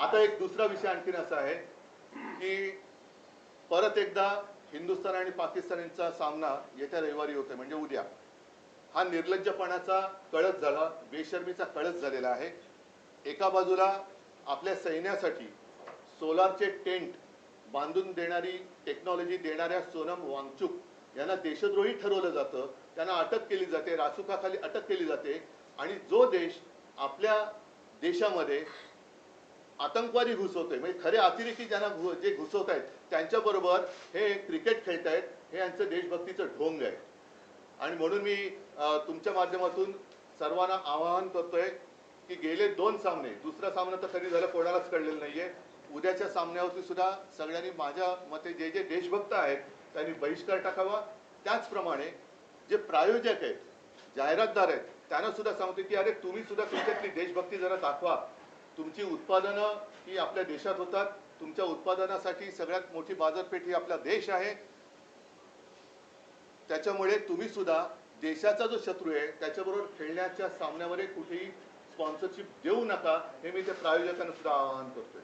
आता एक दुसरा विषय आणखीन असा आहे की परत एकदा हिंदुस्थान आणि पाकिस्तानचा सामना येत्या रविवारी होतोय, म्हणजे उद्या. हा निर्लज्जपणाचा कळस झाला, बेशर्मीचा कळस झालेला आहे. एका बाजूला आपल्या सैन्यासाठी सोलारचे टेंट बांधून देणारी टेक्नॉलॉजी देणाऱ्या सोनम वांगचुक यांना देशद्रोही ठरवलं जातं, त्यांना अटक केली जाते, रासुकाखाली अटक केली जाते. आणि जो देश आपल्या देशामध्ये आतंकवादी घुसवतोय, म्हणजे खरे अतिरेकी ज्यांना जे घुसवत आहेत त्यांच्याबरोबर हे क्रिकेट खेळतायत, हे यांचं देशभक्तीचं ढोंग आहे. आणि म्हणून मी तुमच्या माध्यमातून सर्वांना आवाहन करतोय की गेले 2 सामने, दुसरा सामना तर कधी झालं कोणालाच कळलेलं नाहीये, उद्याच्या सामन्यावरती सुद्धा सगळ्यांनी माझ्या मते जे जे देशभक्त आहेत त्यांनी बहिष्कार टाकावा. त्याचप्रमाणे जे प्रायोजक आहेत, जाहिरातदार आहेत, त्यांना सुद्धा सांगतो की अरे तुम्ही सुद्धा तुमच्यातली देशभक्ती जरा दाखवा. तुमची उत्पादनं ही आपल्या देशात होतात, तुमच्या उत्पादनासाठी सगळ्यात मोठी बाजारपेठ ही आपला देश आहे. त्याच्यामुळे तुम्ही सुद्धा देशाचा जो शत्रू आहे त्याच्याबरोबर खेळण्याच्या सामन्यामध्ये कुठेही स्पॉन्सरशिप देऊ नका, हे मी त्या प्रायोजकांना सुद्धा आवाहन करतोय.